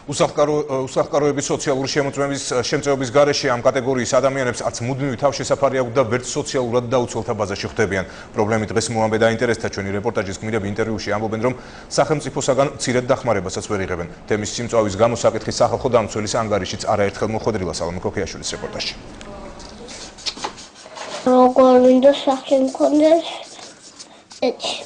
უსახლკაროების სოციალური შემწეობის გარეშე ამ კატეგორიის ადამიანებს არც მუდმივი თავშესაფარი აქვს და ვერც სოციალურად დაუცველთა ბაზაში ხვდებიან. პრობლემი დღეს მოამბე დაინტერესდა ჩვენი რეპორტაჟის გმირები ინტერვიუში ამბობენ, რომ სახელმწიფოსაგან მცირედ დახმარებასაც ვერ იღებენ. თემის სიმწვავის გამო საკითხი სახალხო დამცველის ანგარიშიც არაერთხელ მოხვედრილა. სალომე ქოქიაშვილის რეპორტაჟი. როგორ მინდა სახე მქონდეს?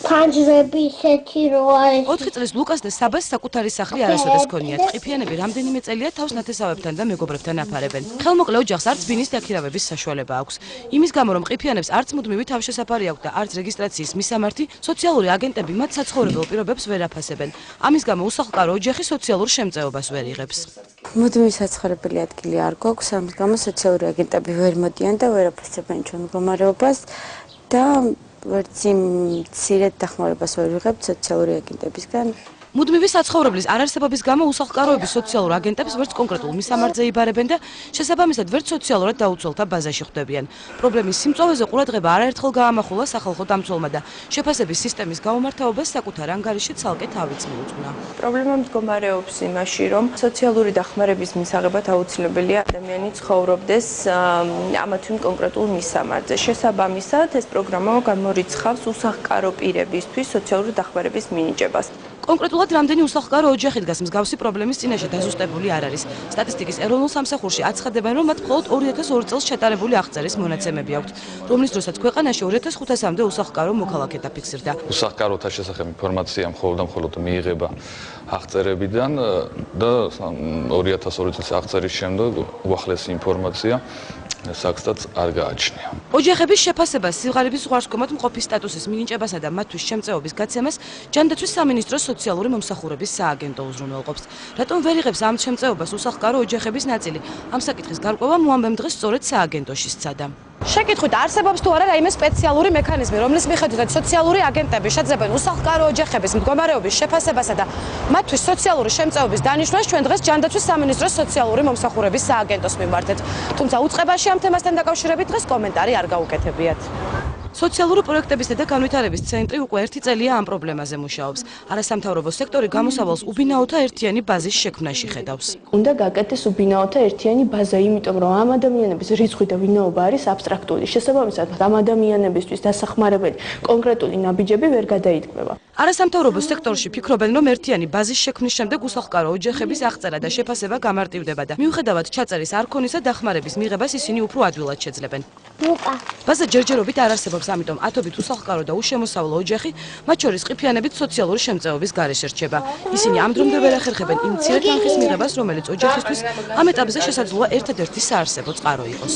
Kanjrები ისეთი რო არის. 4 წლის ლუკას და საბას საკუთარი სახლი არასოდეს ჰქონიათ. ყიფიანები რამდენიმე წელია თავს ნათესავებთან და მეგობრებთან აფარებენ. ხელმოკლე ოჯახს არც ბინის დაქირავების საშუალება აქვს. იმის გამო რომ ყიფიანებს არც მუდმივი თავშესაფარი აქვს და არც რეგისტრაციის მისამართი, სოციალური აგენტები მათ საცხოვრებელ პირობებს ვერ აფასებენ. ამის გამო უსახლკარო ოჯახი სოციალურ შემწეობას ვერ იღებს. მუდმივი საცხოვრებელი ადგილი არ გვაქვს, ამის გამო სოციალური აგენტები ვერ მოდიან და ვერ აფასებენ ჩვენ მდგომარეობას და ვერც იმ მცირედ დახმარებას ვერ ვიღებთ სოციალური აგენტებისგან. მუდმივი საცხოვრებლის არარსებობის გამო უსახლკაროების სოციალურ აგენტებს ვერც კონკრეტულ მისამართზე იბარებენ და შესაბამისად ვერც სოციალურად დაუცველთა ბაზაში ხვდებიან. პრობლემის სიმწვავეზე ყურადღება არაერთხელ გაამახვილა სახალხო დამცველმა და შეფასების სისტემის გაუმართავებას საკუთარ ანგარიშში ცალკე თავიც მიუძღვნა. პრობლემა მდგომარეობს იმაში, რომ სოციალური დახმარების მისაღებად აუცილებელია ადამიანი ცხოვრობდეს ამა თუ იმ კონკრეტულ მისამართზე. შესაბამისად, ეს პროგრამა გამორიცხავს უსახლკარო პირებისთვის სოციალური დახმარების მინიჭებას. კონკრეტულად რამდენი უსახლკარო ოჯახი დგას მსგავსი პრობლემის წინაშე დაზუსტებული არ არის. სტატისტიკის ეროვნულ სამსახურში აცხადებენ, რომ მათ მხოლოდ 2002 წელს ჩატარებული აღწერის მონაცემები აქვთ, რომლის დროსაც ქვეყანაში 2500-მდე უსახლკარო მოქალაქე დაფიქსირდა. უსახლკაროთა შესახებ ინფორმაცია მხოლოდ მიიღება აღწერებიდან და 2002 წლის აღწერის შემდეგ უახლესი ინფორმაცია საქმესაც არ გააჩნია. ოჯახების შეფასებას, სიღარიბის ზღვარსკომად მყოფი სტატუსის მინიჭებასა და მათთვის შემწეობის გაცემას ჯანდაცვის სამინისტროს სოციალური მომსახურების სააგენტო უზრუნველყოფს. რატომ ვერ იღებს ამ შემწეობას უსახლკარო ოჯახების ნაწილი? ამ საკითხის გარკვევა მოამბემ დღეს სწორედ სააგენტოში სცადა. შეკითხვით არსებობს თუ არა რაიმე სპეციალური მექანიზმი, რომლის მიხედვითაც სოციალური აგენტები შეძლებენ უსახლკარო ოჯახების მდგომარეობის შეფასებასა და მათთვის სოციალური შემწეობის დანიშვნას ჩვენ დღეს ჯანდაცვის სამინისტროს სოციალური მომსახურების სააგენტოს მიმართეთ. თუმცა უწყებაში ამ თემასთან დაკავშირებით დღეს კომენტარი არ გაუკეთებიათ. სოციალური პროექტებისა და განვითარების ცენტრი უკვე 1 წელია ამ პრობლემაზე მუშაობს. არასამთავრობო სექტორი გამოსავალს ubinaota ერთიანი ბაზის შექმნაში ხედავს. უნდა გაკეთდეს ubinaota ერთიანი ბაზა, იმიტომ რომ ამ ადამიანების რიცხვი და ვინაობა არის აბსტრაქტული. შესაბამისად, ამ ადამიანებისთვის დასახმარებელი კონკრეტული ნაბიჯები ვერ გადაითქმება. არასამთავრობო სექტორში ფიქრობენ, რომ ერთიანი ბაზის შექმნის შემდეგ უსახლკარო ოჯახების აღწერა და შეფასება გამარტივდება და მიუხედავად ჩაწერის არქონისა დახმარების მიღებას ისინი უფრო ადვილად შეძლებენ. ბაზა ჯერჯერობით არ არსებობს, ამიტომ ათობით უსახლკარო და უშემოსავლო ოჯახი, მათ შორის ყიფიანებით სოციალური შემწეობის გარეშე რჩება. ისინი ამ დრომდე ვერ ახერხებენ იმ მცირე თანხის მიღებას, რომელიც ოჯახისთვის ამ ეტაპზე შესაძლოა ერთადერთი საარსებო წყარო იყოს.